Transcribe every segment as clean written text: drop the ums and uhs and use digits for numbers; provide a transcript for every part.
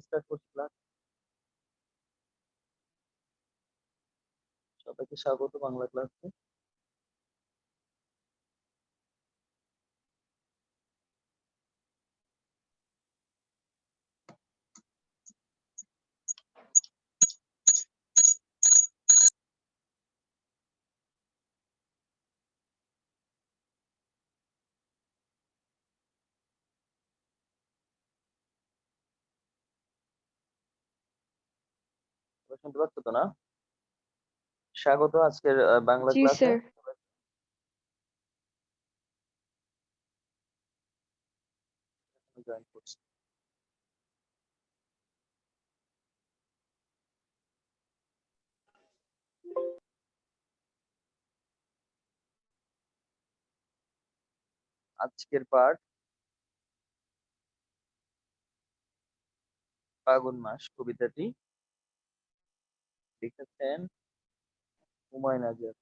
Start করছি class. সবাইকে স্বাগত বাংলা ক্লাসে। শুনতে পাচ্ছ তো না? স্বাগত আজকের বাংলা জি ক্লাসে। স্যার। জয়েন করছি। আজকের পাঠ ফাগুন মাস কবিতাটি লিখেছেন হুমায়ুন আজাদ।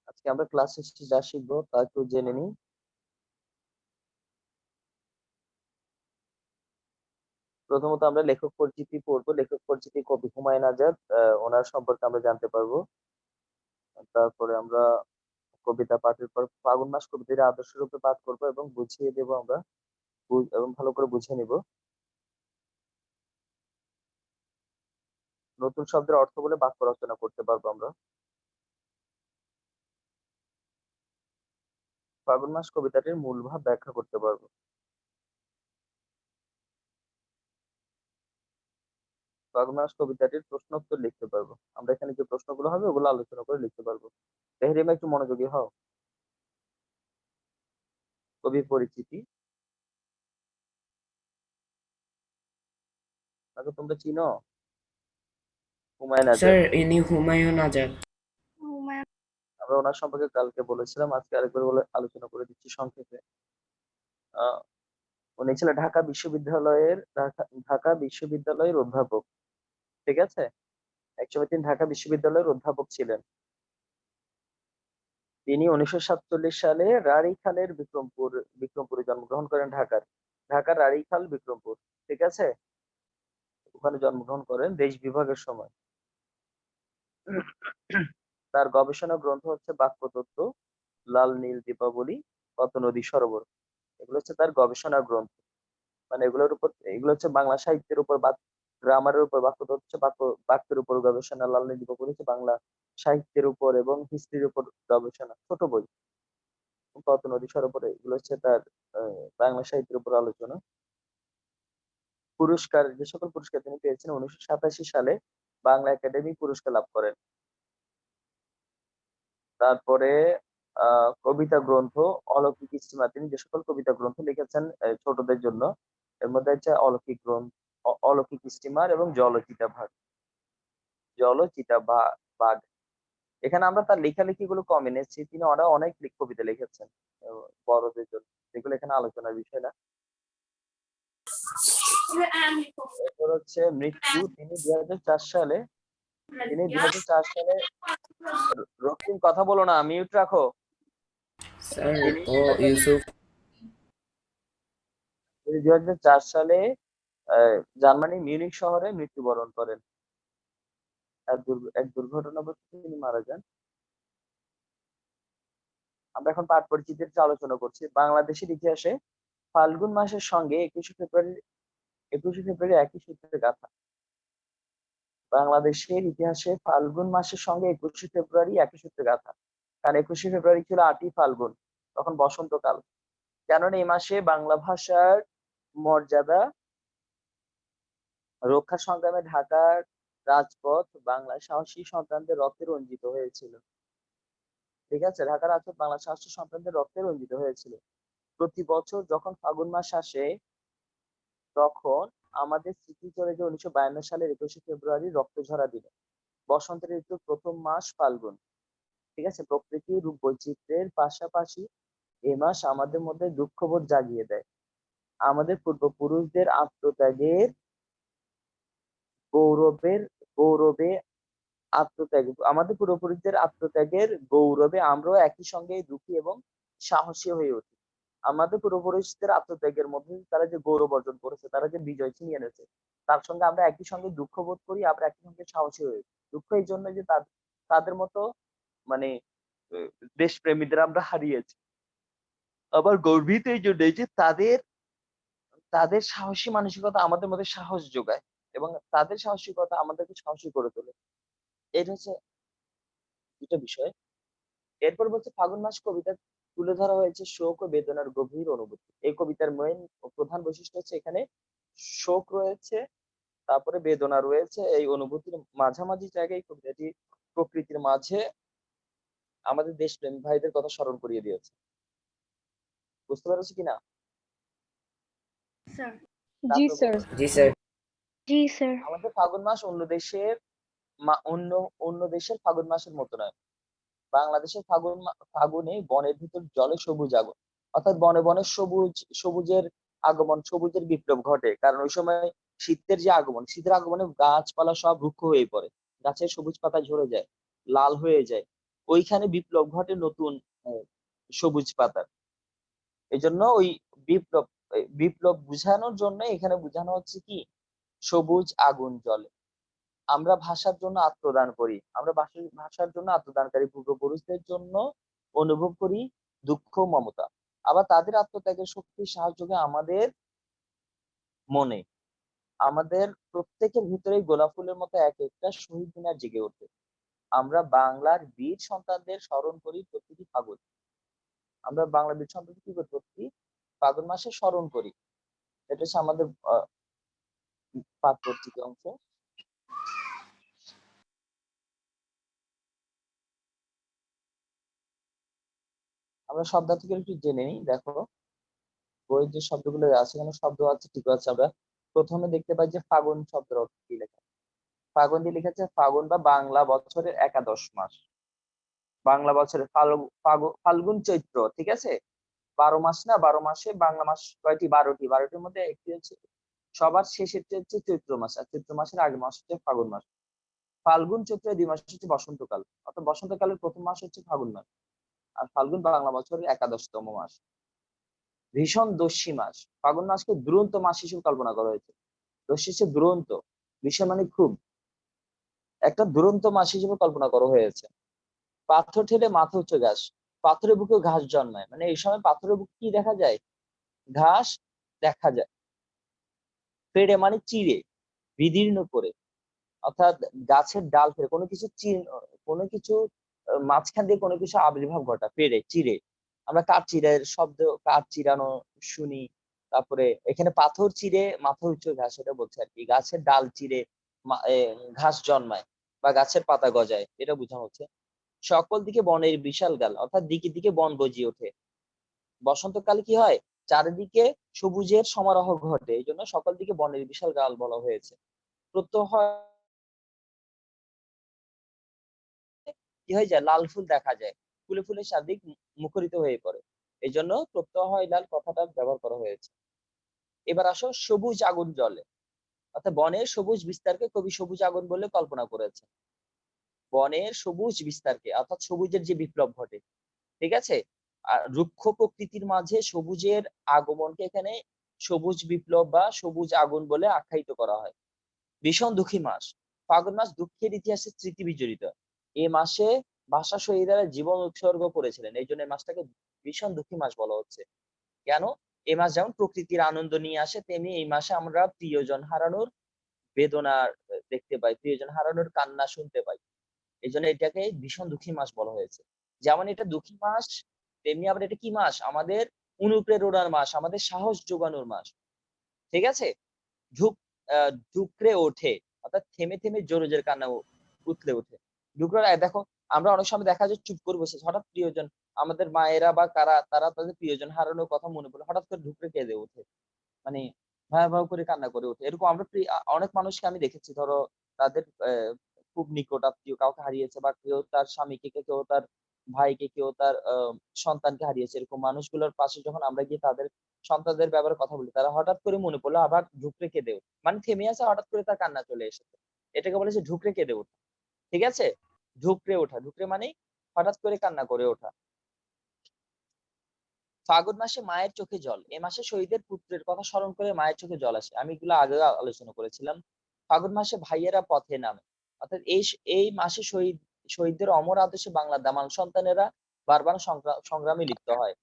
আজকে আমরা ক্লাসে যা শিখবো তা একটু জেনে নিই। প্রথমত আমরা লেখক পরিচিতি পড়বো। লেখক পরিচিতি কবি হুমায়ুন আজাদ, ওনার সম্পর্কে আমরা জানতে পারবো। তারপরে আমরা কবিতা পাঠের পর ফাগুন মাস কবিতার আদর্শ রূপে পাঠ করবো এবং বুঝিয়ে দেবো আমরা, এবং ভালো করে বুঝে নিব। নতুন শব্দের অর্থ বলে বাক্য রচনা করতে পারবো আমরা। ফাগুন মাস কবিতাটির মূল ভাব ব্যাখ্যা করতে পারবো। ফাগুন মাস কবিতাটির প্রশ্নোত্তর লিখতে পারবো। আমরা এখানে যে প্রশ্নগুলো হবে ওগুলো আলোচনা করে লিখতে পারবো। তেহরিমা একটু মনোযোগী হও। কবি পরিচিতি, তাকে তোমরা চিনো? হুমায়ুন আজাদ। স্যার ইনি হুমায়ুন আজাদ। আমরা ওনার সম্পর্কে কালকে বলেছিলাম, আজকে আরেকবার আলোচনা করে দিচ্ছি সংক্ষেপে। আহ উনি ছিলেন ঢাকা বিশ্ববিদ্যালয়ের অধ্যাপক। ঠিক আছে, একসময় তিনি ঢাকা বিশ্ববিদ্যালয়ের অধ্যাপক ছিলেন। তিনি 1947 সালে রাড়ীখালের বিক্রমপুরে জন্মগ্রহণ করেন। ঢাকার রাড়ীখাল বিক্রমপুর, ঠিক আছে, ওখানে জন্মগ্রহণ করেন দেশ বিভাগের সময়। তার গবেষণা গ্রন্থ হচ্ছে বাক্যতত্ত্ব, লাল নীল দীপাবলি, কত নদী সরোবর। এগুলো হচ্ছে তার গবেষণা গ্রন্থ। মানে এগুলো হচ্ছে বাংলা সাহিত্যের উপর বা গ্রামারের উপর, বাক্যতত্ত্ব হচ্ছে বাক্যের উপর গবেষণা, লাল নীল দীপাবলি হচ্ছে বাংলা সাহিত্যের উপর এবং হিস্ট্রির উপর গবেষণা, ছোট বই। কত নদী সরোবর এগুলো হচ্ছে তার বাংলা সাহিত্যের উপর আলোচনা। যে সকল পুরস্কার তিনি পেয়েছেন, 1987 সালে বাংলা একাডেমি পুরস্কার লাভ করেন। তারপরে কবিতা গ্রন্থ অলৌকিক স্টিমা, তিনি যে সকল কবিতা গ্রন্থ লিখেছেন ছোটদের জন্য, এর মধ্যে হচ্ছে অলৌকিক স্টিমার এবং জলচিতা বাঘ। এখানে আমরা তার লেখালেখি গুলো কম এনেছি, তিনি অনেক কবিতা লিখেছেন বড়দের জন্য, যেগুলো এখানে আলোচনার বিষয় না। এরপর হচ্ছে মৃত্যু, তিনি 2004 সালে রক্তিম কথা বলো না, মিউট রাখো। স্যার তিনি ও ইউসুফ। 2004 সালে জার্মানি মিউনিখ শহরে মৃত্যুবরণ করেন। এক দুর্ঘটনাবশত তিনি মারা যান। আমরা এখন পাঠ পরিচিতির আলোচনা করছি। বাংলাদেশের ইতিহাসে ফাল্গুন মাসের সঙ্গে 21শে ফেব্রুয়ারি একই সূত্রে গাথা। বাংলাদেশের ইতিহাসে ফাল্গুন মাসের সঙ্গে 21শে ফেব্রুয়ারি একই সূত্রে গাথা। কারণ 21শে ফেব্রুয়ারি ছিল 8ই ফাল্গুন, তখন বসন্তকাল। কেননা এই মাসে বাংলা ভাষার মর্যাদা রক্ষা সংগ্রামে ঢাকার রাজপথ বাংলার সাহসী সন্তানদের রক্তে রঞ্জিত হয়েছিল। ঠিক আছে, ঢাকার রাজপথ বাংলার সাহসী সন্তানদের রক্তে রঞ্জিত হয়েছিল। প্রতি বছর যখন ফাগুন মাস আসে, তখন আমাদের স্মৃতি চলে যে 1952 সালের 21শে ফেব্রুয়ারি রক্তঝরা দিন। বসন্ত ঋতুর প্রথম মাস ফাল্গুন। ঠিক আছে, প্রকৃতির রূপ বৈচিত্র্যের পাশাপাশি এ মাস আমাদের মধ্যে দুঃখবোধ জাগিয়ে দেয়। আমাদের পূর্বপুরুষদের আত্মত্যাগের গৌরবের গৌরবে আমাদের পূর্বপুরুষদের আত্মত্যাগের গৌরবে আমরাও একই সঙ্গে দুঃখী এবং সাহসী হয়ে উঠি। আমাদের পূর্বপুরুষদের আত্মত্যাগের মধ্যে তারা যে গৌরব অর্জন করেছে, তারা যে বিজয় ছিনিয়ে এনেছে, তার সঙ্গে আমরা একই সঙ্গে দুঃখ বোধ করি, আবার একই সঙ্গে সাহসী হই। দুঃখ এই জন্য যে তাদের মতো মানে দেশপ্রেমীদের আমরা হারিয়েছি। আবার গর্বিত এই জন্যই যে তাদের সাহসী মানসিকতা আমাদের মধ্যে সাহস যোগায় এবং তাদের সাহসিকতা আমাদেরকে সাহসী করে তোলে। এটা হচ্ছে ২ টা বিষয়। এরপর বলছে ফাল্গুন মাস কবিতায় তুলে ধরা হয়েছে শোক ও বেদনার গভীর অনুভূতি। এই কবিতার মেইন ও প্রধান বৈশিষ্ট্য হচ্ছে এখানে শোক রয়েছে, তারপরে বেদনা রয়েছে। এই অনুভূতির মাঝামাঝি জায়গায় কবিতাটি প্রকৃতির মাঝে আমাদের দেশপ্রেমী ভাইদের কথা স্মরণ করিয়ে দিয়েছে। বুঝতে পেরেছো কিনা? স্যার। জি তারপর স্যার। বলছে জি স্যার। জি স্যার। আমাদের ফাল্গুন মাস অন্য দেশের ফাল্গুন মাসের মতো নয়। বাংলাদেশের ফাগুনে বনের ভিতর জলে সবুজ আগুন, অর্থাৎ বনে বনে সবুজের আগমন, সবুজের বিপ্লব ঘটে। কারণ ওই সময় শীতের আগমনে গাছপালা সব রুক্ষ হয়ে পড়ে, গাছের সবুজ পাতা ঝরে যায়, লাল হয়ে যায়। ওইখানে বিপ্লব ঘটে নতুন আহ, সবুজ পাতার। এই জন্য ওই বিপ্লব বিপ্লব বুঝানোর জন্য এখানে বোঝানো হচ্ছে কি, সবুজ আগুন জ্বলে। আমরা ভাষার জন্য আত্মদান করি, আমরা ভাষার জন্য আত্মদানকারী পূর্বপুরুষদের জন্য অনুভব করি দুঃখ মমতা। আবার তাদের আত্মত্যাগের শক্তি সাহায্য আমাদের মনে, আমাদের প্রত্যেকের ভিতরেই গোলাপ ফুলের মতো এক একটা শহীদ মিনার জেগে ওঠে। আমরা বাংলার বীর সন্তানদের স্মরণ করি প্রতিটি ফাগুন। আমরা বাংলার বীর সন্তানদের কি করি, প্রতি ফাগুন মাসে স্মরণ করি। এটা হচ্ছে আমাদের পাঠ পত্রিকা অংশ। আমরা শব্দার্থ থেকে একটু জেনে নিই। দেখো বইয়ের যে শব্দগুলো আছে, এখানে শব্দ আছে, ঠিক আছে। আমরা প্রথমে দেখতে পাই যে ফাগুন শব্দের অর্থ কি লেখা। ফাগুন দিয়ে লিখেছে ফাগুন বা বাংলা বছরের একাদশ মাস। বাংলা বছরের ফাল্গুন চৈত্র, ঠিক আছে। 12 মাস না, 12 মাসে বাংলা মাস কয়টি? 12টি। 12টির মধ্যে একটি হচ্ছে সবার শেষেরটি হচ্ছে চৈত্র মাস, আর চৈত্র মাসের আগের মাস হচ্ছে ফাগুন মাস। ফাল্গুন চৈত্র 2 মাস হচ্ছে বসন্তকাল, অর্থাৎ বসন্তকালের প্রথম মাস হচ্ছে ফাগুন মাস। আর ফাল্গুন বাংলা বছরের 11তম মাস। ভীষণ দস্যি মাস। ফাগুন মাসকে দুরন্ত মাস হিসেবে কল্পনা করা হয়েছে। দস্যি হচ্ছে দুরন্ত, ভীষণ মানে খুব, একটা দুরন্ত মাস হিসেবে কল্পনা করা হয়েছে। পাথর ঠেলে মাথা উঁচু ঘাস। পাথরের বুকে ঘাস জন্মায়, মানে এই সময় পাথরের বুকে কি দেখা যায়? ঘাস দেখা যায়। ফেড়ে মানে চিড়ে, বিদীর্ণ করে, অর্থাৎ গাছের ডাল ফেড়ে কোনো কিছু মাঝখান দিয়ে কোনো কিছু আবির্ভাব ঘটা, ফেড়ে চিড়ে। আমরা কাঠ চিড়ের শব্দ, কাঠ চিরানো শুনি। তারপরে এখানে পাথর চিড়ে মাথা উঁচু ঘাস, এটা বলছে আর কি। গাছের ডাল চিড়ে ঘাস জন্মায় বা গাছের পাতা গজায়, এটা বোঝানো হচ্ছে। সকল দিকে বনের বিশাল গাল, অর্থাৎ দিকে দিকে বন গজিয়ে ওঠে। বসন্তকালে কি হয়? চারিদিকে সবুজের সমারোহ ঘটে, এই জন্য সকল দিকে বনের বিশাল গাল বলা হয়েছে। প্রত্যহ কি হয়ে যায়? লাল ফুল দেখা যায়, ফুলে ফুলে চারদিক মুখরিত হয়ে পড়ে। এই জন্য প্রত্যহ হয় লাল কথাটা ব্যবহার করা হয়েছে। এবার আসো সবুজ আগুন জ্বলে, অর্থাৎ বনের সবুজ বিস্তারকে কবি সবুজ আগুন বলে কল্পনা করেছে। বনের সবুজ বিস্তারকে, অর্থাৎ সবুজের যে বিপ্লব ঘটে, ঠিক আছে। আর রুক্ষ প্রকৃতির মাঝে সবুজের আগমনকে এখানে সবুজ বিপ্লব বা সবুজ আগুন বলে আখ্যায়িত করা হয়। ভীষণ দুঃখী মাস। ফাল্গুন মাস দুঃখের ইতিহাসে স্মৃতি বিজড়িত। এই মাসে ভাষা শহীদরা জীবন উৎসর্গ করেছিলেন, এই জন্য এই মাসটাকে ভীষণ দুঃখী মাস বলা হচ্ছে। কেন? এই মাস যেমন প্রকৃতির আনন্দ নিয়ে আসে, তেমনি এই মাসে আমরা প্রিয়জন হারানোর বেদনা দেখতে পাই, প্রিয়জন হারানোর কান্না শুনতে পাই। এই জন্য এটাকে ভীষণ দুঃখী মাস বলা হয়েছে। যেমন এটা দুঃখী মাস, তেমনি আবার এটা কি মাস? আমাদের অনুপ্রেরণার মাস, আমাদের সাহস যোগানোর মাস, ঠিক আছে। ঝুঁক ঝুঁকড়ে ওঠে, অর্থাৎ থেমে থেমে জোরে জোরে কান্না উঠলে ওঠে। দেখো, আমরা অনেক সময় দেখা যায় চুপ করে বসে, হঠাৎ প্রিয়জন, আমাদের মায়েরা বা কারা, তারা তাদের প্রিয়জন হারানোর কথা মনে পড়ে হঠাৎ করে ঢুকরে কেঁদে ওঠে, মানে ভয়াবহ করে কান্না করে ওঠে। এরকম আমরা অনেক মানুষকে আমি দেখেছি, ধরো তাদের খুব নিকট আত্মীয় কাউকে হারিয়েছে, বা কেউ তার স্বামীকে, কেউ তার ভাইকে, কেউ তার সন্তানকে হারিয়েছে। এরকম মানুষগুলোর পাশে যখন আমরা গিয়ে তাদের সন্তানদের ব্যাপারে কথা বলি, তারা হঠাৎ করে মনে পড়লো আবার ঢুকরে কেঁদে ওঠে, মানে থেমে আছে, হঠাৎ করে তার কান্না চলে এসেছে। এটাকে বলেছে ঢুকরে কেঁদে ওঠা, ঠিক আছে। ঢুকরে ওঠা, ঢুকরে মানে হঠাৎ করে কান্না করে ওঠা। ফাগুন মাসে মায়ের চোখে জল। এ মাসে শহীদের পুত্রের কথা স্মরণ করে মায়ের চোখে জল আসে। আমি এগুলো আগে আলোচনা করেছিলাম। ফাগুন মাসে ভাইয়েরা পথে নামে। অর্থাৎ এই মাসে শহীদদের অমর আদর্শে বাংলার দামাল সন্তানেরা বারবার সংগ্রামে লিপ্ত হয়।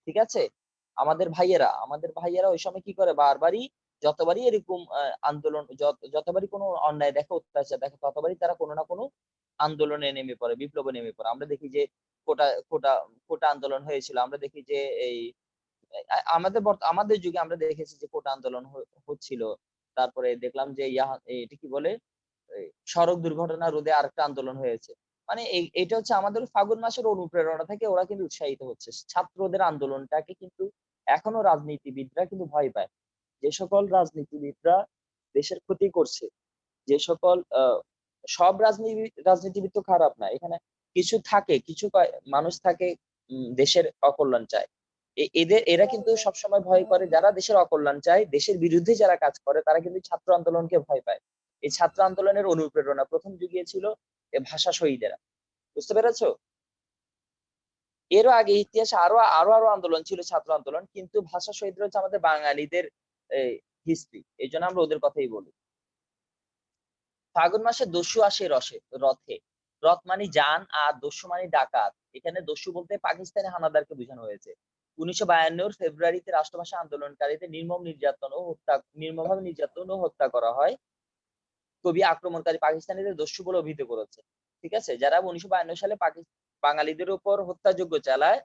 ঠিক আছে? আমাদের ভাইয়েরা ওই সময় কি করে, বারবারই যতবারই এরকম আন্দোলন, যতবারই কোনো অন্যায় দেখে, অত্যাচার দেখে, ততবারই তারা কোনো না কোনো আন্দোলনে নেমে পড়ে, বিপ্লবে নেমে পড়ে। আমরা দেখি যে কোটা কোটা কোটা আন্দোলন হয়েছিল। আমরা দেখি যে এই আমাদের যুগে আমরা দেখেছি যে কোটা আন্দোলন হচ্ছিল। তারপরে দেখলাম যে এটা কি বলে, এই সড়ক দুর্ঘটনা রোধে আরেকটা আন্দোলন হয়েছে। মানে এটা হচ্ছে আমাদের ফাগুন মাসের অনুপ্রেরণা থেকে ওরা কিন্তু উৎসাহিত হচ্ছে। ছাত্রদের আন্দোলনটাকে কিন্তু এখনো রাজনীতিবিদরা কিন্তু ভয় পায়। যে সকল রাজনীতিবিদরা দেশের ক্ষতি করছে, যে সকল সব রাজনীতিবিদ তো খারাপ না। এখানে কিছু মানুষ থাকে দেশের অকল্যাণ চায়। এরা কিন্তু সবসময় ভয় করে, যারা দেশের অকল্যাণ চায়, দেশের বিরুদ্ধে যারা কাজ করে, তারা কিন্তু ছাত্র আন্দোলনকে ভয় পায়। এই ছাত্র আন্দোলনের অনুপ্রেরণা প্রথম জুগিয়েছিল এ ভাষা শহীদেরা। বুঝতে পেরেছো? এরও আগে ইতিহাসে আরো আরো আরো আন্দোলন ছিল, ছাত্র আন্দোলন, কিন্তু ভাষা শহীদরা হচ্ছে আমাদের বাঙালিদের হিস্ট্রি, এই জন্য আমরা ওদের কথাই বলি। ফাগুন মাসে দস্যু আসে রথে। রথ মানে যান আর দস্যু মানে ডাকাত। এখানে দস্যু বলতে পাকিস্তানি হানাদারকে বোঝানো হয়েছে। 1952 ফেব্রুয়ারিতে রাষ্ট্রভাষা আন্দোলনকারীদের নির্মমভাবে নির্যাতন ও হত্যা করা হয়। কবি আক্রমণকারী পাকিস্তানিদের দস্যু বলে অভিহিত করেছে। ঠিক আছে? যারা 1952 সালে বাঙালিদের উপর হত্যাযজ্ঞ চালায়,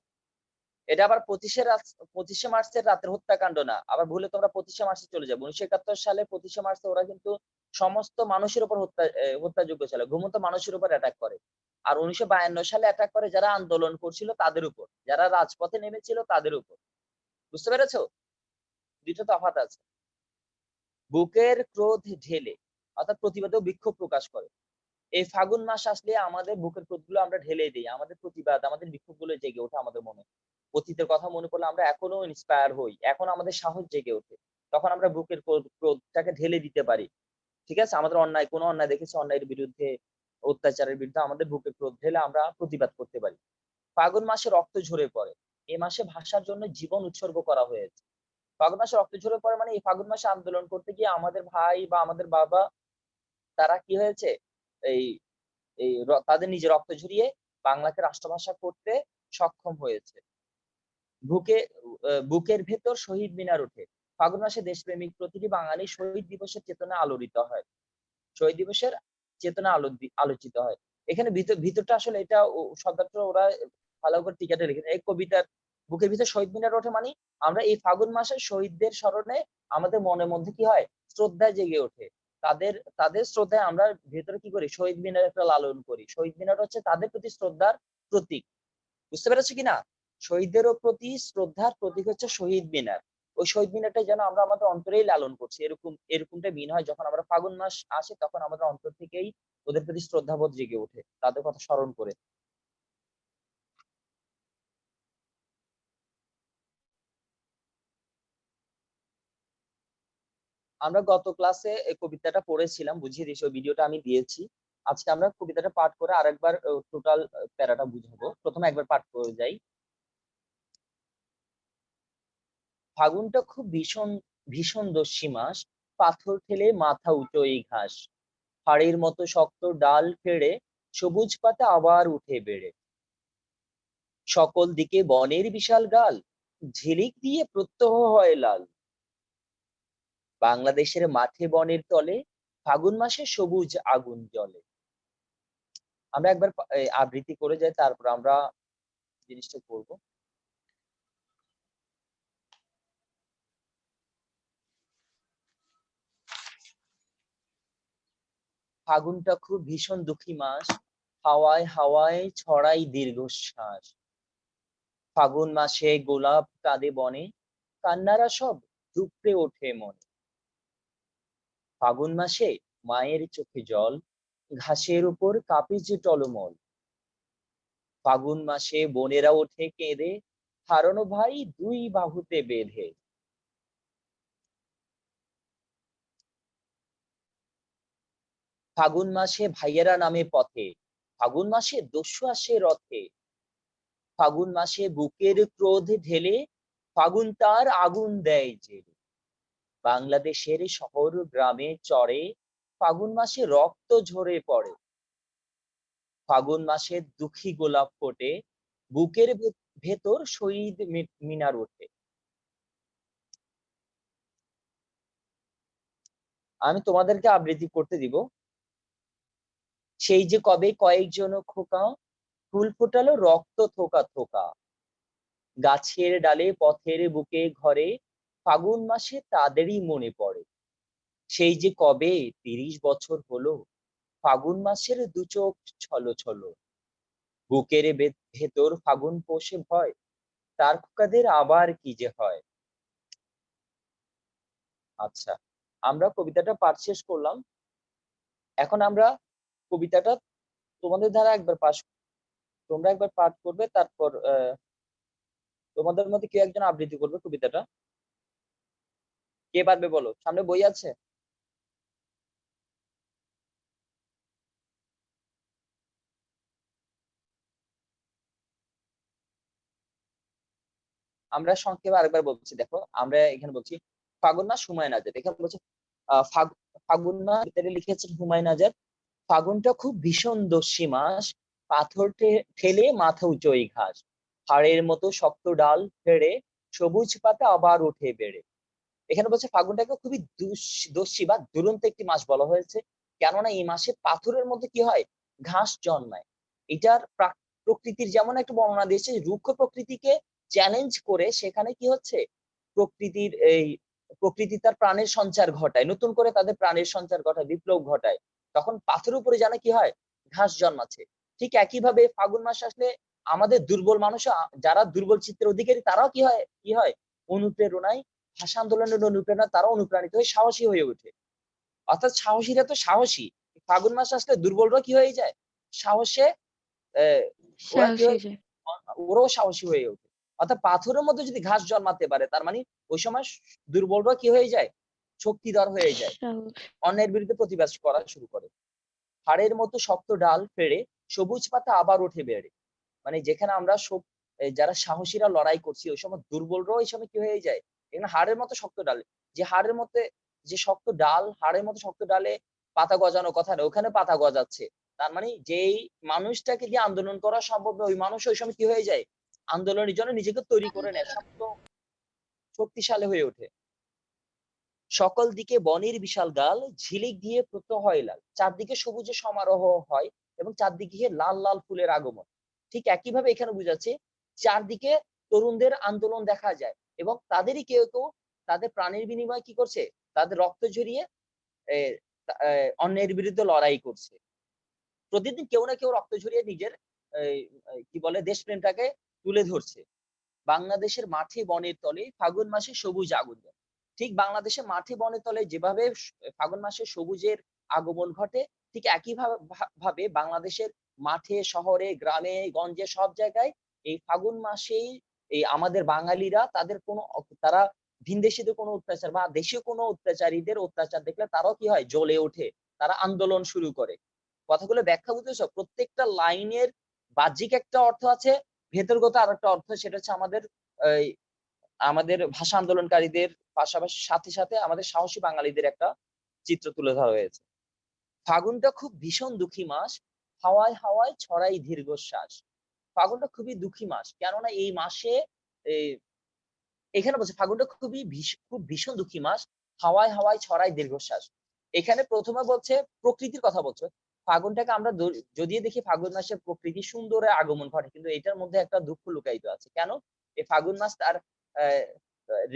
এটা আবার 25শে মার্চের রাতের হত্যাকাণ্ড না, আবার ভুলে তোমরা 25শে মার্চে চলে যাবে। 1971 সালে 25শে মার্চে ওরা কিন্তু সমস্ত মানুষের উপর হত্যাযজ্ঞ চালায়, ঘুমন্ত মানুষের উপর অ্যাটাক করে। আর 1952 সালে অ্যাটাক করে যারা আন্দোলন করছিল তাদের উপর, যারা রাজপথে নেমেছিল তাদের উপর। বুঝতে পেরেছো? দুইটা তফাৎ আছে। বুকের ক্রোধ ঢেলে, অর্থাৎ প্রতিবাদ ও বিক্ষোভ প্রকাশ করে। এই ফাগুন মাস আসলে আমাদের বুকের ক্রোধগুলো আমরা ঢেলে দিই, আমাদের প্রতিবাদ, আমাদের বিক্ষোভগুলো জেগে ওঠে আমাদের মনে। অতীতের কথা মনে পড়লে আমরা এখনো ইন্সপায়ার হই, এখন আমাদের সাহস জেগে ওঠে। তখন আমরা বুকের ক্রোধটাকে ঢেলে দিতে পারি। ঠিক আছে? আমাদের কোনো অন্যায় দেখেছি, অন্যায়ের বিরুদ্ধে, অত্যাচারের বিরুদ্ধে আমাদের বুকের ক্রোধ ঢেলে আমরা প্রতিবাদ করতে পারি। ফাগুন মাসে রক্ত ঝরে পড়ে। এ মাসে ভাষার জন্য জীবন উৎসর্গ করা হয়েছে। ফাগুন মাসে রক্ত ঝরে পড়ে মানে এই ফাগুন মাসে আন্দোলন করতে গিয়ে আমাদের ভাই বা আমাদের বাবা, তারা কি হয়েছে, এই তাদের নিজের রক্ত ঝরিয়ে বাংলাকে রাষ্ট্রভাষা করতে সক্ষম হয়েছে। বুকের ভেতর শহীদ মিনার ওঠে। ফাগুন মাসে দেশপ্রেমিক প্রতিটি বাঙালি শহীদ দিবসের চেতনা আলোড়িত হয়, শহীদ দিবসের চেতনা আলোচিত হয়। এখানে ভিতরটা আসলে এটা শব্দটা ওরা ভালো করে টিকাতে লিখেছে। এই কবিতার বুকের ভিতর শহীদ মিনার ওঠে মানে আমরা এই ফাগুন মাসে শহীদদের স্মরণে আমাদের মনের মধ্যে কি হয়, শ্রদ্ধা জেগে ওঠে। তাদের তাদের শ্রদ্ধায় আমরা ভেতরে কি করি, শহীদ মিনার একটা লালন করি। শহীদ মিনার হচ্ছে তাদের প্রতি শ্রদ্ধার প্রতীক। বুঝতে পেরেছো কিনা? শহীদদেরও প্রতি শ্রদ্ধার প্রতীক হচ্ছে শহীদ মিনার। ওই শহীদ মিনারটা যেন আমরা আমাদের অন্তরেই লালন করছি, এরকমটা মিন হয় যখন আমরা ফাগুন মাস আসে, তখন আমাদের অন্তর থেকেই ওদের প্রতি শ্রদ্ধাবোধ জেগে ওঠে, তাদের কথা স্মরণ করে। আমরা গত ক্লাসে এই কবিতাটা পড়েছিলাম, বুঝিয়ে দিয়েছি, ওই ভিডিওটা আমি দিয়েছি। আজকে আমরা কবিতাটা পাঠ করে আরেকবার টোটাল প্যারাটা বুঝাবো। প্রথমে একবার পাঠ করে যাই। ফাগুনটা খুব ভীষণ ভীষণ দস্যি মাস, পাথর ঠেলে মাথা উঁচু এই ঘাস, হাড়ের মতো শক্ত ডাল ফেড়ে সবুজ পাতা আবার উঠে বেড়ে, সকল দিকে বনের বিশাল গাল, ঝিলিক দিয়ে প্রত্যহ হয় লাল, বাংলাদেশের মাঠে বনের তলে ফাগুন মাসে সবুজ আগুন জ্বলে। আমরা একবার আবৃত্তি করে যাই, তারপর আমরা জিনিসটা করব। ফাগুনটা খুব ভীষণ দুঃখী মাস, হাওয়ায় হাওয়ায় ছড়াই দীর্ঘশ্বাস, ফাগুন মাসে গোলাপ কাঁদে বনে, কান্নারা সব ধুকরে ওঠে মনে, ফাগুন মাসে মায়ের চোখে জল, ঘাসের উপর কাঁপে যে টলমল, ফাগুন মাসে বোনেরা ওঠে কেঁদে, হারানো ভাই দুই বাহুতে বেঁধে, ফাগুন মাসে ভাইয়েরা নামে পথে, ফাগুন মাসে দস্যু আসে রথে, ফাগুন মাসে বুকের ক্রোধ ঢেলে ফাগুন তার আগুন দেয় যে, বাংলাদেশের শহর গ্রামে চরে ফাগুন মাসে রক্ত ঝরে পড়ে, ফাগুন মাসে দুঃখী গোলাপ ফোটে, বুকের ভেতর শহীদ মিনার ওঠে। আমি তোমাদেরকে আবৃত্তি করতে দিব। সেই যে কবে কয়েকজন খোকা ফুল ফোটালো রক্ত থোকা থোকা, গাছের ডালে পথের বুকে ঘরে ফাগুন মাসে তাদেরই মনে পড়ে। সেই যে কবে ৩০ বছর হলো ফাগুন মাসের দু চোখ ছলো ছলো, বুকের ভেতর ফাগুন পোষে ভয়, তার খোকাদের আবার কি যে হয়। আচ্ছা, আমরা কবিতাটা পাঠ শেষ করলাম। এখন আমরা কবিতাটা তোমাদের দ্বারা একবার তোমরা একবার পাঠ করবে, তারপর তোমাদের মধ্যে কেউ একজন আবৃত্তি করবে কবিতাটা। কে পারবে বলো? সামনে বই আছে? আমরা সংক্ষেপে আরেকবার বলছি, দেখো আমরা এখানে বলছি ফাগুন মাস হুমায়ুন আজাদ। এখানে বলছে ফাগুন মাস ভিতরে লিখেছেন হুমায়ুন আজাদ। ফাগুনটা খুব ভীষণ দস্যি মাস, পাথর ঠেলে মাথা উঁচু এই ঘাস, হাড়ের মতো শক্ত ডাল ফেড়ে সবুজ পাতা আবার উঠে বেড়ে। এখানে বলছে ফাগুনটাকে খুবই দস্যি বা দুরন্ত একটি মাস বলা হয়েছে, কেননা এই মাসে পাথরের মধ্যে কি হয়, ঘাস জন্মায়। এটার প্রকৃতির যেমন একটা বর্ণনা দিয়েছে, রুক্ষ প্রকৃতিকে চ্যালেঞ্জ করে সেখানে কি হচ্ছে, প্রকৃতির প্রকৃতি তার প্রাণের সঞ্চার ঘটায়, নতুন করে তাদের প্রাণের সঞ্চার ঘটায়, বিপ্লব ঘটায়। তখন পাথরের উপরে জানে কি হয়, ঘাস জন্মাচ্ছে। ঠিক একইভাবে ফাগুন মাস আসলে আমাদের দুর্বল মানুষ, যারা দুর্বল চিত্তের অধিকারী, তারাও কি হয় অনুপ্রেরণায়, ভাষা আন্দোলনের অনুপ্রেরণা, তারা অনুপ্রাণিত হয়ে সাহসী হয়ে ওঠে। অর্থাৎ সাহসীরা তো সাহসী, ফাগুন মাস আসলে দুর্বলরা কি হয়ে যায়, সাহসে ওরা কি সাহসী হয়, যায়। ওরাও সাহসী হয়ে ওঠে। অর্থাৎ পাথরের মধ্যে যদি ঘাস জন্মাতে পারে, তার মানে ওই সময় দুর্বলরা কি হয়ে যায়, শক্তিধর হয়ে যায়, সাহস। অন্যের বিরুদ্ধে প্রতিবাদ করা শুরু করে। হাড়ের মতো শক্ত ডাল ফেড়ে সবুজ পাতা আবার উঠে বেড়ে। মানে যেখানে আমরা যারা সাহসীরা লড়াই করছি, ওই সময় দুর্বলরাও ওই সময় কি হয়ে যায়, এখানে হাড়ের মতো শক্ত ডাল, যে হাড়ের মধ্যে যে শক্ত ডাল, হাড়ের মতো শক্ত ডালে পাতা গজানো কথা না, ওখানে পাতা গজাচ্ছে। তার মানে যেই মানুষটাকে দিয়ে আন্দোলন করা সম্ভব নয়, ওই মানুষ ওই সময় কি হয়ে যায়, আন্দোলনের জন্য নিজেকে তৈরি করে নেয়, শক্ত শক্তিশালী হয়ে ওঠে। সকল দিকে বনের বিশাল গাল, ঝিলিক দিয়ে প্রত্যহ হয় লাল, চারদিকে সবুজে সমারোহ হয় এবং চারদিকে লাল লাল ফুলের আগমন। ঠিক একইভাবে এখানে বুঝাচ্ছে, চারদিকে তরুণদের আন্দোলন দেখা যায় এবং তাদেরই কেউ কেউ তাদের প্রাণের বিনিময়ে কি করছে, তাদের রক্ত ঝরিয়ে অন্যের বিরুদ্ধে লড়াই করছে। প্রতিদিন কেউ না কেউ রক্ত ঝরিয়ে নিজের কি বলে দেশপ্রেমটাকে তুলে ধরছে। বাংলাদেশের মাঠে বনের তলে ফাগুন মাসে সবুজ আগুন জ্বলে। ঠিক বাংলাদেশের মাঠে বনের তলে যেভাবে ফাগুন মাসে সবুজের আগমন ঘটে, ঠিক একই ভাবে বাংলাদেশের মাঠে, শহরে, গ্রামে, গঞ্জে সব জায়গায় এই ফাগুন মাসেই এই আমাদের বাঙালিরা তারা ভিনদেশীদের কোনো অত্যাচার বা দেশীয় কোনো অত্যাচারীদের অত্যাচার দেখলে তারাও কি হয়, জ্বলে ওঠে, তারা আন্দোলন শুরু করে। কথাগুলো ব্যাখ্যা বুঝতেছো? প্রত্যেকটা লাইনের বাহ্যিক একটা অর্থ আছে, ভেতরগত আরেকটা অর্থ, সেটা হচ্ছে আমাদের ভাষা আন্দোলনকারীদের পাশাপাশি সাথে সাথে আমাদের সাহসী বাঙালিদের একটা চিত্র তুলে ধরা হয়েছে। ফাগুনটা খুব ভীষণ দুঃখী মাস, হাওয়ায় হাওয়ায় ছড়াই দীর্ঘশ্বাস। ফাগুনটা খুবই দুঃখী মাস, কেননা এই মাসে এখানে বলছে ফাগুনটা খুব ভীষণ দুঃখী মাস, হাওয়ায় হাওয়ায় ছড়াই দীর্ঘশ্বাস। এখানে প্রথমে বলছে প্রকৃতির কথা বলছে। ফাগুনটাকে আমরা যদিও দেখি ফাগুন মাসে প্রকৃতি সুন্দরের আগমন ঘটে, কিন্তু এটার মধ্যে একটা দুঃখ লুকায়িত আছে। কেন? এই ফাগুন মাস তার আহ,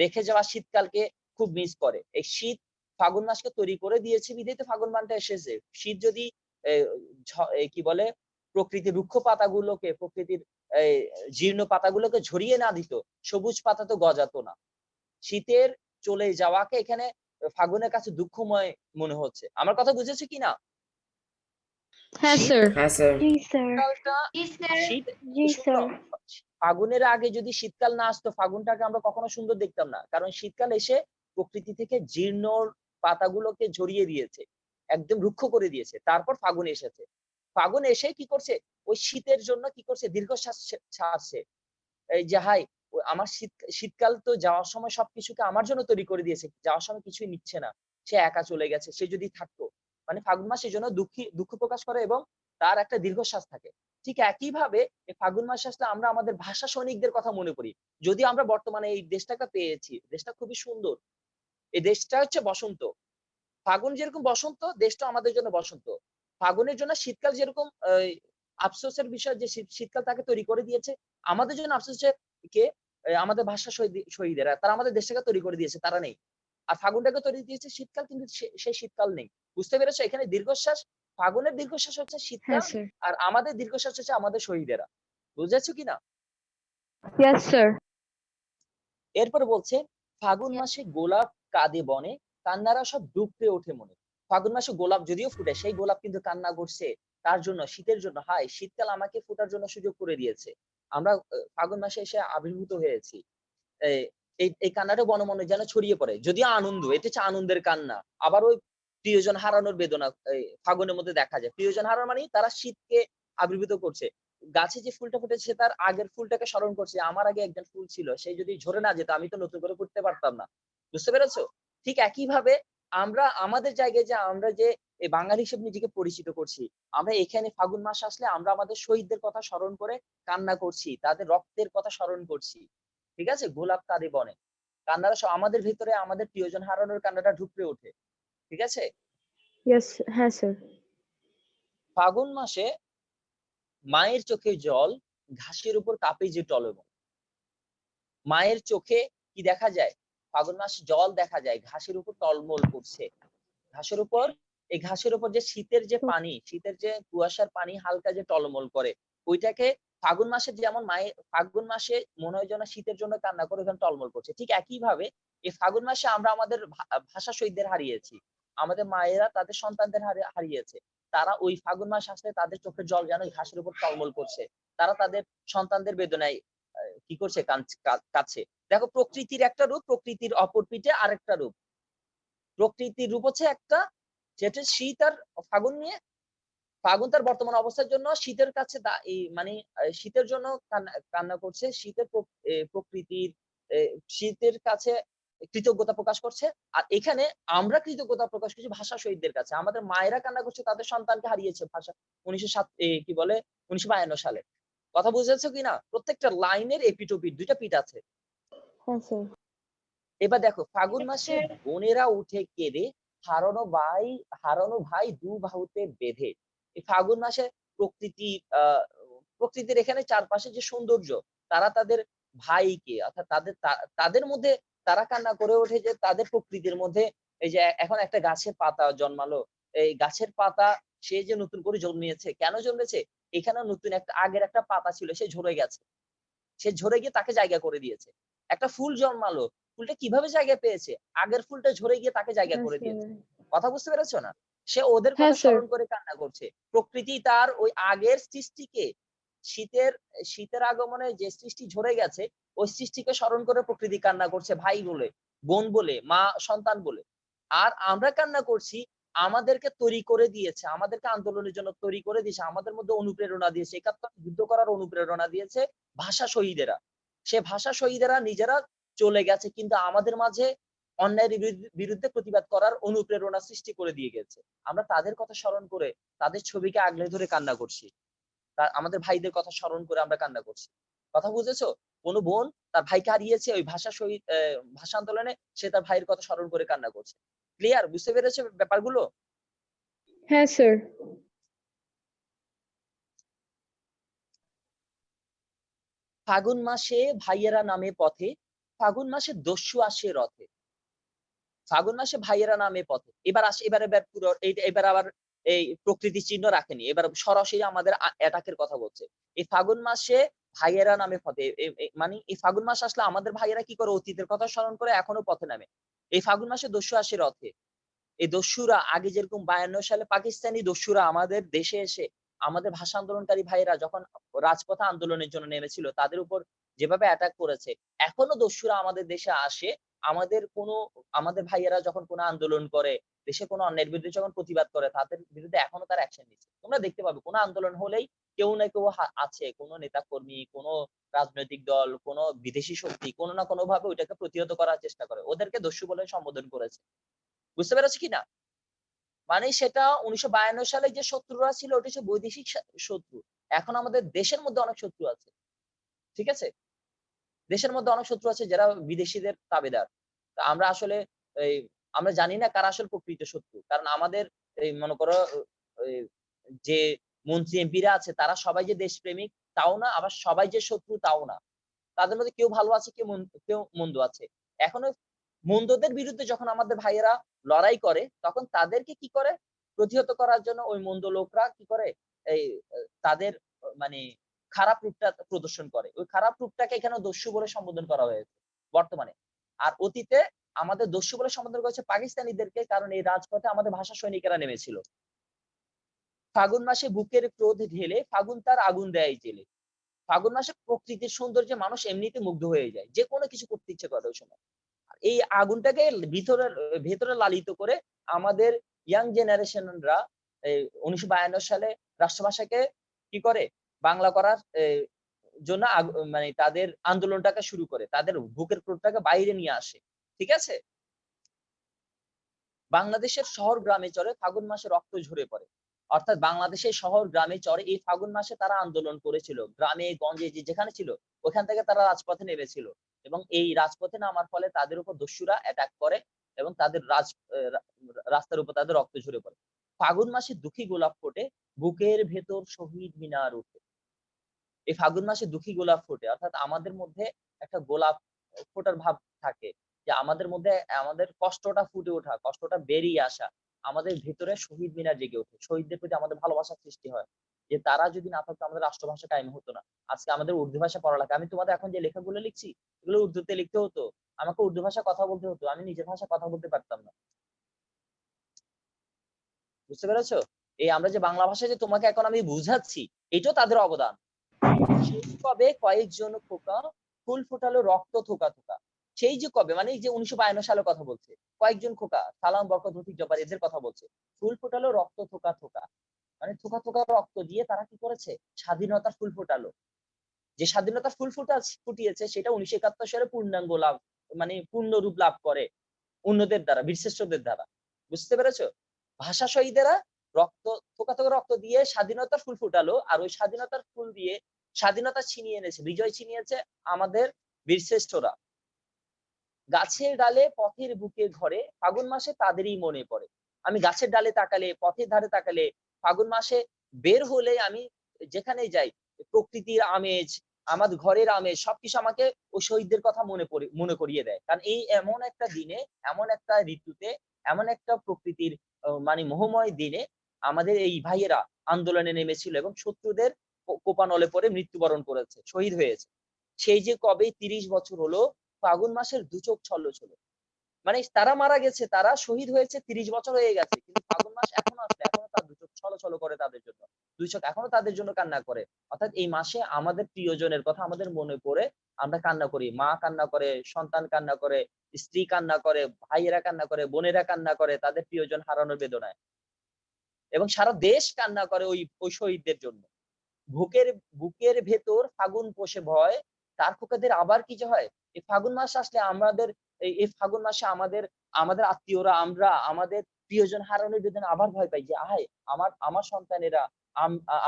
রেখে যাওয়া শীতকালকে খুব মিস করে। এই শীত ফাগুন মাসকে তৈরি করে দিয়েছে বিধায় তো ফাগুন মাসটা এসেছে। শীত যদি কি বলে প্রকৃতির রুক্ষ পাতাগুলোকে, প্রকৃতির জীর্ণ পাতাগুলোকে ঝরিয়ে না দিত, সবুজ পাতা তো গজাতো না। শীতের চলে যাওয়াকে এখানে ফাগুনের কাছে দুঃখময় মনে হচ্ছে। আমার কথা বুঝেছো কিনা? হ্যাঁ শীত স্যার। হ্যাঁ স্যার। জি স্যার। কালটা শীত জি শোনো, স্যার। ফাগুনের আগে যদি শীতকাল না আসতো, ফাগুনটাকে আমরা কখনো সুন্দর দেখতাম না, কারণ শীতকাল এসে প্রকৃতি থেকে জীর্ণ পাতাগুলোকে ঝরিয়ে দিয়েছে, একদম রুক্ষ করে দিয়েছে, তারপর ফাগুন এসেছে। ফাগুন এসে কি করছে, ওই শীতের জন্য কি করছে, দীর্ঘশ্বাস ছাড়ছে। এই যে হাই আমার শীতকাল তো যাওয়ার সময় সবকিছুকে আমার জন্য তৈরি করে দিয়েছে। যাওয়ার সময় কিছুই নিচ্ছে না। সে একা চলে গেছে। সে যদি থাকতো। মানে ফাল্গুন মাস এজন্য দুঃখ প্রকাশ করে এবং তার একটা দীর্ঘশ্বাস থাকে। ঠিক একইভাবে এই ফাল্গুন মাসে আসলে আমরা আমাদের ভাষা সৈনিকদের কথা মনে করি। যদিও আমরা বর্তমানে এই দেশটাকে পেয়েছি। দেশটা খুবই সুন্দর। এই দেশটা হচ্ছে বসন্ত। ফাগুন যেরকম বসন্ত, দেশটাও আমাদের জন্য বসন্ত। ফাগুনের জন্য শীতকাল যেরকম আফসোসের বিষয় যে শীতকাল তাকে তৈরি করে দিয়েছে। আমাদের জন্য আফসোস যে কে? আমাদের ভাষা শহীদেরা। তারা আমাদের দেশটাকে তৈরি করে দিয়েছে, তারা নেই। আর ফাগুনটাকে তৈরি দিয়েছে শীতকাল, কিন্তু সেই শীতকাল নেই। বুঝতে পেরেছো? এখানে দীর্ঘশ্বাস, ফাগুনের দীর্ঘশ্বাস হচ্ছে হ্যাঁ শীতকাল, স্যার। আর আমাদের দীর্ঘশ্বাস হচ্ছে আমাদের শহীদেরা। বুঝেছো কিনা? Yes sir. এরপরে বলছে, ফাগুন মাসে গোলাপ কাঁদে বনে, কান্নারা সব ডুকরে ওঠে মনে। ফাগুন মাসে গোলাপ যদিও ফুটে, সেই গোলাপ কিন্তু কান্না করছে তার জন্য, শীতের জন্য। হায়, শীতকাল আমাকে ফোটার জন্য সুযোগ করে দিয়েছে। আমরা ফাগুন মাসে এসে আবির্ভূত হয়েছি। এই এই কান্নাটা বনমনে যেন ছড়িয়ে পড়ে। যদিও আনন্দ, এটা হচ্ছে আনন্দের কান্না। আবার ওই প্রিয়জন হারানোর বেদনা এই ফাগুনের মধ্যে দেখা যায়। প্রিয়জন হারানো মানে তারা শীতকে আবির্ভূত করছে। গাছে যে ফুলটা ফুটেছে তার আগের ফুলটাকে স্মরণ করছে। আমার আগে একজন ফুল ছিল। সে যদি ঝরে না যেত, আমি তো নতুন করে ফুটতে পারতাম না। বুঝতে পেরেছো? ঠিক একইভাবে আমরা আমাদের জায়গায় যে আমরা যে বাঙালি হিসেবে নিজেকে পরিচিত করছি, আমরা এখানে ফাগুন মাস আসলে আমরা আমাদের শহীদদের কথা স্মরণ করে কান্না করছি। তাদের রক্তের কথা স্মরণ করছি। ঠিক আছে? গোলাপ কাঁদে বনে। কান্নাটা আমাদের ভিতরে আমাদের প্রিয়জন হারানোর কান্নাটা ঢুকরে ওঠে। ঠিক আছে? ইয়েস, হ্যাঁ স্যার। ফাগুন মাসে মায়ের চোখে জল, ঘাসের উপর কাঁপে যে টলমল। মায়ের চোখে কি দেখা যায়? ফাগুন মাসে জল দেখা যায়, ঘাসের উপর টলমল করছে। ঘাসের উপর, এই ঘাসের উপর যে শীতের যে পানি, শীতের যে কুয়াশার পানি হালকা যে টলমল করে, ওইটাকে ফাগুন মাসে যেমন মায়ের ফাগুন মাসে মনে হয় যেন শীতের জন্য কান্না করে ওখানে টলমল করছে। ঠিক একইভাবে এই ফাগুন মাসে আমরা আমাদের ভাষা শহীদদের হারিয়েছি। আমাদের মায়েরা তাদের সন্তানদের হারিয়েছে। তারা ওই ফাগুন মাস আসলে তাদের চোখের জল যেন ওই ঘাসের উপর টলমল করছে। তারা তাদের সন্তানদের বেদনায় কি করছে? কাঁদছে। দেখো, প্রকৃতির একটা রূপ, প্রকৃতির অপর পিঠে আরেকটা রূপ। প্রকৃতির রূপ হচ্ছে একটা, যেটা শীত আর ফাগুন নিয়ে। ফাগুন তার বর্তমান অবস্থার জন্য শীতের কাছে মানে শীতের জন্য কান্না করছে। শীতের প্রকৃতির শীতের কাছে কৃতজ্ঞতা প্রকাশ করছে। আর এখানে আমরা কৃতজ্ঞতা প্রকাশ করছি ভাষা শহীদদের কাছে। আমাদের মায়েরা কান্না করছে তাদের সন্তানকে হারিয়েছে ভাষা ১৯০৭ কি বলে ১৯৫২ সালে। কথা বুঝেছো কিনা? প্রত্যেকটা লাইনের এপিঠ ওপিঠ ২ টা পিঠ আছে। হ্যাঁ স্যার। এবার দেখো, ফাগুন মাসে বোনেরা উঠে কেঁদে, হারানো ভাই দু বাহুতে বেঁধে। এই ফাগুন মাসে প্রকৃতির প্রকৃতির এখানে চারপাশে যে সৌন্দর্য, তারা তাদের ভাইকে অর্থাৎ তাদের মধ্যে তারা কান্না করে ওঠে যে তাদের প্রকৃতির মধ্যে এই যে এখন একটা গাছের পাতা জন্মালো, এই গাছের পাতা সে যে নতুন করে জন্মিয়েছে। কেন জন্মেছে? এখানে নতুন একটা আগের একটা পাতা ছিল, সে ঝরে গেছে। সে ঝরে গিয়ে তাকে জায়গা করে দিয়েছে। একটা ফুল জন্মালো, ফুলটা কিভাবে জায়গা পেয়েছে? আগের ফুলটা ঝরে গিয়ে তাকে জায়গা হ্যাঁ করে স্যার। দিয়েছে। কথা বুঝতে পেরেছো না? সে ওদের হ্যাঁ কথা স্যার। স্মরণ করে কান্না করছে। প্রকৃতি তার ওই আগের সৃষ্টিকে, শীতের শীতের আগমনে যে সৃষ্টি ঝরে গেছে, ওই সৃষ্টিকে স্মরণ করে প্রকৃতি কান্না করছে ভাই বলে, বোন বলে, মা সন্তান বলে। আর আমরা কান্না করছি আমাদেরকে তৈরি করে দিয়েছে, আমাদেরকে আন্দোলনের জন্য তৈরি করে দিয়েছে, আমাদের মধ্যে অনুপ্রেরণা দিয়েছে, ৭১ যুদ্ধ করার অনুপ্রেরণা দিয়েছে ভাষা শহীদেরা। সে ভাষা শহীদেরা নিজেরা চলে গেছে, কিন্তু আমাদের মাঝে অন্যায়ের বিরুদ্ধে প্রতিবাদ করার অনুপ্রেরণা সৃষ্টি করে দিয়ে গেছে। আমরা তাদের কথা স্মরণ করে তাদের ছবিকে আগলে ধরে কান্না করছি। আমাদের ভাইদের কথা স্মরণ করে আমরা কান্না করছি। কথা বুঝেছো? কোন বোন তার ভাইকে হারিয়েছে ওই ভাষা শহীদ ভাষা আন্দোলনে, সে তার ভাইয়ের কথা স্মরণ করে কান্না করছে। ক্লিয়ার? বুঝতে পেরেছো ব্যাপারগুলো? হ্যাঁ স্যার। ফাগুন মাসে ভাইয়েরা নামে পথে, ফাগুন মাসে দস্যু আসে রথে। ফাগুন মাসে ভাইয়েরা নামে পথে। এবার পুরো এবার আবার এই প্রকৃতির চিহ্ন রাখেনি। এবার সরাসরি আমাদের অ্যাটাক এর কথা বলছে। এই ফাগুন মাসে ভাইয়েরা নামে পথে। মানে এই ফাগুন মাস আসলে আমাদের ভাইয়েরা কি করে? অতীতের কথা স্মরণ করে এখনো পথে নামে। এই ফাগুন মাসে দস্যু আসে রথে। এই দস্যুরা আগে যেরকম ৫২ সালে পাকিস্তানি দস্যুরা আমাদের দেশে এসে আমাদের ভাষা আন্দোলনকারী ভাইয়েরা যখন রাজপথে আন্দোলনের জন্য নেমেছিল, তাদের উপর যেভাবে অ্যাটাক করেছে, এখনো দস্যুরা আমাদের দেশে আসে। আমাদের ভাইয়েরা যখন কোনো আন্দোলন করে, দেশে কোনো অন্যায়ের বিরুদ্ধে যখন প্রতিবাদ করে তাদের বিরুদ্ধে এখনো তারা অ্যাকশন নিচ্ছে। তোমরা দেখতে পাবে কোনো আন্দোলন হলেই কেউ না কেউ আছে, কোনো নেতা কর্মী, কোনো রাজনৈতিক দল, কোনো বিদেশি শক্তি কোনো না কোনো ভাবে ওইটাকে প্রতিহত করার চেষ্টা করে, ওদেরকে দস্যু বলে সম্বোধন করেছে। বুঝতে পেরেছো কিনা? মানে সেটা 1952 সালে যে শত্রুরা ছিল ওটা হচ্ছে বৈদেশিক শত্রু। এখন আমাদের দেশের মধ্যে অনেক শত্রু আছে, ঠিক আছে? দেশের মধ্যে অনেক শত্রু আছে যারা বিদেশিদের তাবেদার। তা আমরা আসলে এই আমরা জানি না কারা আসলে প্রকৃত শত্রু। কারণ আমাদের এই মনে করো এই যে মন্ত্রী এমপিরা আছে তারা সবাই যে দেশপ্রেমিক তাও না, আবার সবাই যে শত্রু তাও না। তাদের মধ্যে কেউ ভালো আছে, কেউ মন্দ আছে। এখন ওই মন্দদের বিরুদ্ধে যখন আমাদের ভাইয়েরা লড়াই করে তখন তাদেরকে কি করে প্রতিহত করার জন্য ওই মন্দ লোকরা কি করে এই তাদের মানে খারাপ রূপটা প্রদর্শন করে। ওই খারাপ রূপটাকে এখানে দস্যু বলে সম্বোধন করা হয়েছে বর্তমানে। আর অতীতে আমাদের দস্যু বলে সম্বোধন করেছে পাকিস্তানিদেরকে, কারণ এই রাজপথে আমাদের ভাষা সৈনিকেরা নেমেছিল। ফাগুন মাসে বুকের ক্রোধ ঢেলে ফাগুন তার আগুন দেয় জেলে। ফাগুন মাসে প্রকৃতির সৌন্দর্যে মানুষ এমনিতে মুগ্ধ হয়ে যায়, যে কোনো কিছু করতে ইচ্ছে করে ওই সময়। এই আগুনটাকে ভেতরে লালিত করে আমাদের ইয়াং জেনারেশনরা 1952 সালে রাষ্ট্রভাষাকে কি করে বাংলা করার জন্য মানে তাদের আন্দোলনটাকে শুরু করে, তাদের বুকের ক্রোধটাকে বাইরে নিয়ে আসে, ঠিক আছে? বাংলাদেশের শহর গ্রামে চরে ফাগুন মাসে রক্ত ঝরে পড়ে। অর্থাৎ বাংলাদেশের শহর গ্রামে চরে এই ফাগুন মাসে তারা আন্দোলন করেছিল, গ্রামে গঞ্জে যেখানে ছিল ওখান থেকে তারা রাজপথে নেমেছিল। এবং এই রাজপথে নামার ফলে তাদের উপর দস্যুরা অ্যাটাক করে এবং তাদের রাস্তার উপর তাদের রক্ত ঝরে পড়ে। ফাগুন মাসে দুঃখী গোলাপ ফোটে, বুকের ভেতর শহীদ মিনার উঠে। এই ফাগুন মাসে দুঃখী গোলাপ ফোটে, অর্থাৎ আমাদের মধ্যে একটা গোলাপ ফোটার ভাব থাকে, যে আমাদের মধ্যে আমাদের কষ্টটা ফুটে ওঠা, কষ্টটা বেরিয়ে আসা, আমাদের ভিতরে শহীদ মিনার জেগে ওঠে, শহীদদের প্রতি আমাদের ভালোবাসার সৃষ্টি হয়, যে তারা যদি না থাকতো আমাদের রাষ্ট্রভাষা কায়েম হতো না। আজকে আমাদের উর্দু ভাষা পড়া লাগে, আমি তোমাদের এখন যে লেখাগুলো লিখছি এগুলো উর্দুতে লিখতে হতো, আমাকে উর্দু ভাষা কথা বলতে হতো, আমি নিজের ভাষা কথা বলতে পারতাম না। বুঝতে পেরেছো? এই আমরা যে বাংলা ভাষায় যে তোমাকে এখন আমি বুঝাচ্ছি, এটাও তাদের অবদান। সেই কবে কয়েকজন খোকা ফুল ফোটালো রক্ত থোকা থোকা। সেই যে কবে মানে এই যে 1952 সালের কথা বলছে, কয়েকজন খোকা সালাম বরকত রফিক জব্বার এদের কথা বলছে। ফুল ফোটালো রক্ত থোকা থোকা, মানে থোকা থোকা রক্ত দিয়ে তারা কি করেছে স্বাধীনতার ফুল ফোটালো। যে স্বাধীনতার ফুল ফুটিয়েছে সেটা 1971 সালে পূর্ণাঙ্গ লাভ মানে পূর্ণ রূপ লাভ করে অন্যদের দ্বারা, বীরশ্রেষ্ঠদের দ্বারা। বুঝতে পেরেছো? ভাষা শহীদেরা রক্ত থোকা থোকা রক্ত দিয়ে স্বাধীনতার ফুল ফুটালো, আর ওই স্বাধীনতার ফুল দিয়ে স্বাধীনতা ছিনিয়ে এনেছে, বিজয় ছিনিয়েছে আমাদের বীরশ্রেষ্ঠরা। গাছের ডালে পথের বুকে ঘরে ফাগুন মাসে তাদেরই মনে পড়ে। আমি গাছের ডালে তাকালে, পথের ধারে তাকালে, ফাগুন মাসে বের হলে আমি যেখানেই যাই প্রকৃতির আমেজ, আমার ঘরের আমেজ সবকিছু আমাকে ওই শহীদদের কথা মনে করিয়ে দেয়। কারণ এই এমন একটা দিনে, এমন একটা ঋতুতে, এমন একটা প্রকৃতির মানে মোহময় দিনে আমাদের এই ভাইয়েরা আন্দোলনে নেমেছিল এবং শত্রুদের কোপানলে পড়ে মৃত্যুবরণ করেছে, শহীদ হয়েছে। সেই যে কবে 30 বছর হলো ফাগুন মাসের দু চোখ ছল্ল ছিল। মানে তারা মারা গেছে, তারা শহীদ হয়েছে 30 বছর হয়ে গেছে, কিন্তু ফাগুন মাস এখনো আসলে এখনো তার দু চোখ ছলছল করে তাদের জন্য, দুই চোখ এখনো তাদের জন্য কান্না করে। অর্থাৎ এই মাসে আমাদের প্রিয়জনের কথা আমাদের মনে পড়ে, আমরা কান্না করি, মা কান্না করে, সন্তান কান্না করে, স্ত্রী কান্না করে, ভাইয়েরা কান্না করে, বোনেরা কান্না করে তাদের প্রিয়জন হারানোর বেদনায়, এবং সারা দেশ কান্না করে ওই ওই শহীদদের জন্য। বুকের বুকের ভেতর ফাগুন পোষে ভয়, তার খোকাদের আবার কি যে হয়, এই ফাগুন মাস আসলে আমাদের এই ফাগুন মাসে আমাদের আমাদের আত্মীয়রা, আমরা আমাদের প্রিয়জন হারানোর বেদনা আবার ভয় পাই, যে আয় আমার সন্তানেরা,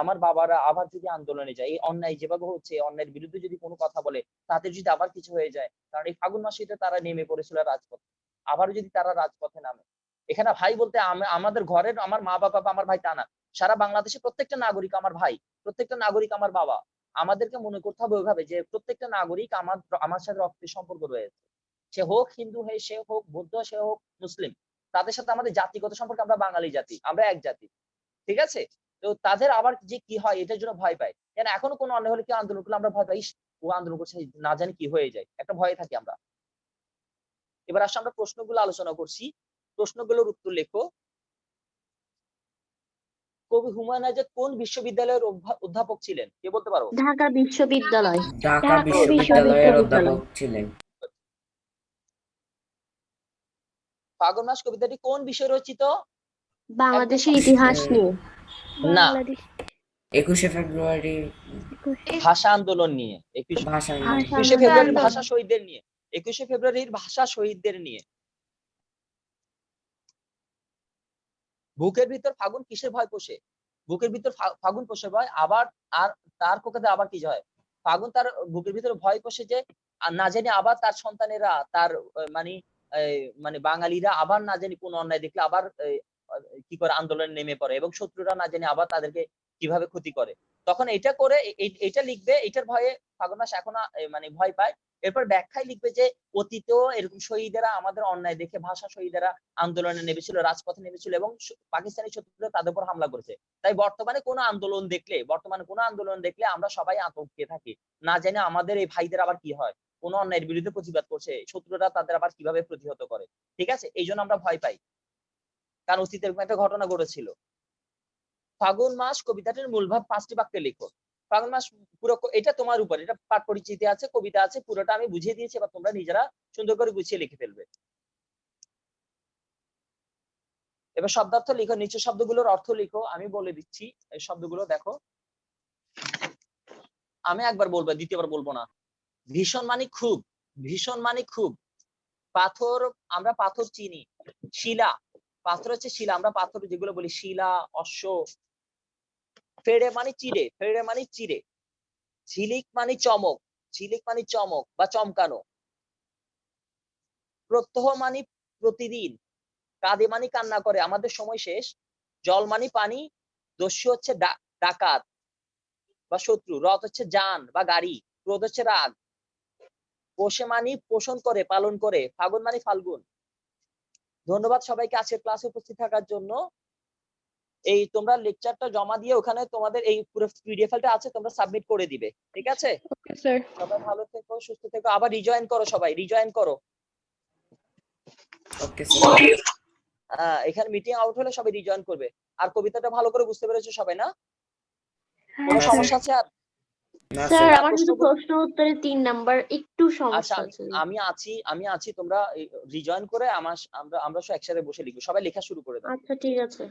আমার বাবারা আবার যদি আন্দোলনে যায়, এই অন্যায় যেভাবে হচ্ছে এই অন্যায়ের বিরুদ্ধে যদি কোনো কথা বলে, তাদের যদি আবার কিছু হয়ে যায়, কারণ এই ফাগুন মাসে তারা নেমে পড়েছিল রাজপথে, আবার যদি তারা রাজপথে নামে। এখানে ভাই বলতে আমাদের ঘরের আমার মা বাবা বা আমার ভাই তা না, সারা বাংলাদেশের প্রত্যেকটা নাগরিক আমার ভাই, প্রত্যেকটা নাগরিক আমার বাবা। আমাদেরকে মনে করতে হবে ওইভাবে যে প্রত্যেকটা নাগরিক আমার সাথে রক্তের সম্পর্ক রয়েছে, সে হোক হিন্দু হয়ে, সে হোক বৌদ্ধ, সে হোক মুসলিম, তাদের সাথে আমাদের জাতিগত সম্পর্ক, আমরা বাঙালি জাতি, আমরা এক জাতি, ঠিক আছে? তো তাদের আবার যে কি হয় এটার জন্য ভয় পাই, কেন এখনো কোনো অন্যায় হলে কি আন্দোলন করলে আমরা ভয় পাই, ও আন্দোলন করছে না জানি কি হয়ে যায়, একটা ভয়ে থাকি আমরা। এবার আসলে আমরা প্রশ্নগুলো আলোচনা করছি, প্রশ্নগুলোর উত্তর লেখো। কবি হুমায়ুন আজাদ কোন বিশ্ববিদ্যালয়ের অধ্যাপক ছিলেন, কে বলতে পারো? ঢাকা বিশ্ববিদ্যালয়। ঢাকা বিশ্ববিদ্যালয়ের অধ্যাপক ছিলেন। ফাগুন মাস কবিতাটি কোন বিষয়ে রচিত? বাংলাদেশের ইতিহাস আহ, নিয়ে। না, বাংলাদেশ 21শে ফেব্রুয়ারি ভাষা আন্দোলন নিয়ে। ভাষা আন্দোলন। ভাষা 21শে ফেব্রুয়ারির আন্দোলন। ভাষা শহীদদের নিয়ে। 21শে ফেব্রুয়ারির ভাষা শহীদদের নিয়ে। বুকের ভিতর ফাগুন কিসের ভয় পোষে? বুকের ভিতর ফাগুন পোষে ভয়, আবার আর তার কোকাতে আবার কি হয়? ফাগুন তার বুকের ভিতরে ভয় পোষে যে না জানি আবার তার সন্তানেরা তার মানে মানে বাঙালিরা আবার না জানি কোন অন্যায় দেখলে আবার কি করে আন্দোলনে নেমে পড়ে এবং শত্রুরা না জানি আবার তাদেরকে কিভাবে ক্ষতি করে। তখন এটা করে এটা লিখবে, এটার ভয়ে ফাগুন মাস এখনো মানে ভয় পায়। এরপর ব্যাখ্যায় লিখবে যে অতীতেও এরকম শহীদেরা আমাদের অন্যায় দেখে ভাষা শহীদেরা আন্দোলনে নেমেছিল, রাজপথে নেমেছিল এবং পাকিস্তানি শত্রুরা তাদের উপর হামলা করেছে। তাই বর্তমানে কোনো আন্দোলন দেখলে আমরা সবাই আতঙ্কে থাকি, না জানি আমাদের এই ভাইদের আবার কি হয়, কোনো অন্যায়ের বিরুদ্ধে প্রতিবাদ করছে, শত্রুরা তাদের আবার কিভাবে প্রতিহত করে। ঠিক আছে, এই জন্য আমরা ভয় পাই, কারণ অতীতে এরকম একটা ঘটনা ঘটেছিল। ফাগুন মাস কবিতাটির মূল ভাব 5টি বাক্যে লিখো। ফাগুন মাস পুরো এটা তোমার উপর, এটা পাঠ পরিচিতি আছে, কবিতা আছে, পুরোটা আমি বুঝিয়ে দিয়েছি, এবার তোমরা নিজেরা সুন্দর করে গুছিয়ে লিখে ফেলবে। এবার শব্দার্থ লিখো, নিচে শব্দগুলোর অর্থ লিখো, আমি বলে দিচ্ছি এই শব্দগুলো দেখো, আমি একবার বলবো, দ্বিতীয়বার বলবো না। ভীষণ মানে খুব, ভীষণ মানে খুব। পাথর, আমরা পাথর চিনি। শিলা, পাথর হচ্ছে শিলা, আমরা পাথর যেগুলো বলি শিলা, অশ্ব। ফেড়ে মানে চিড়ে, ফেড়ে মানে চিড়ে। ঝিলিক মানে চমক, ঝিলিক মানে চমক বা চমকানো। প্রত্যহ মানে প্রতিদিন। কাঁদে মানে কান্না করে, আমাদের সময় শেষ। জল মানে পানি, দস্যু হচ্ছে ডাকাত বা শত্রু। রথ হচ্ছে যান বা গাড়ি, ক্রোধ হচ্ছে রাগ। পোষে মানে পোষণ করে, পালন করে। ফাগুন মানে ফাল্গুন। ধন্যবাদ সবাইকে আজকের ক্লাসে উপস্থিত থাকার জন্য। এই তোমরা লেকচারটা জমা দিয়ে ওখানে তোমাদের এই পুরো পিডিএফ ফাইলটা আছে, তোমরা সাবমিট করে দিবে, ঠিক আছে? Okay, sir. সবাই ভালো থেকো, সুস্থ থেকো, আবার রিজয়েন করো, সবাই রিজয়েন করো। Okay sir. এখানে মিটিং আউট হলে সবাই রিজয়েন করবে। আর কবিতাটা ভালো করে বুঝতে পেরেছো সবাই, না? হ্যাঁ, কোনো না, সমস্যা আছে আর? না স্যার স্যার। আমার শুধু প্রশ্ন উত্তরে 3 নাম্বার একটু আচ্ছা, সমস্যা আছে। আমি আছি, তোমরা রিজয়েন করে আমরা সব একসাথে বসে লিখবো। সবাই লেখা শুরু করে দাও। আচ্ছা ঠিক আছে।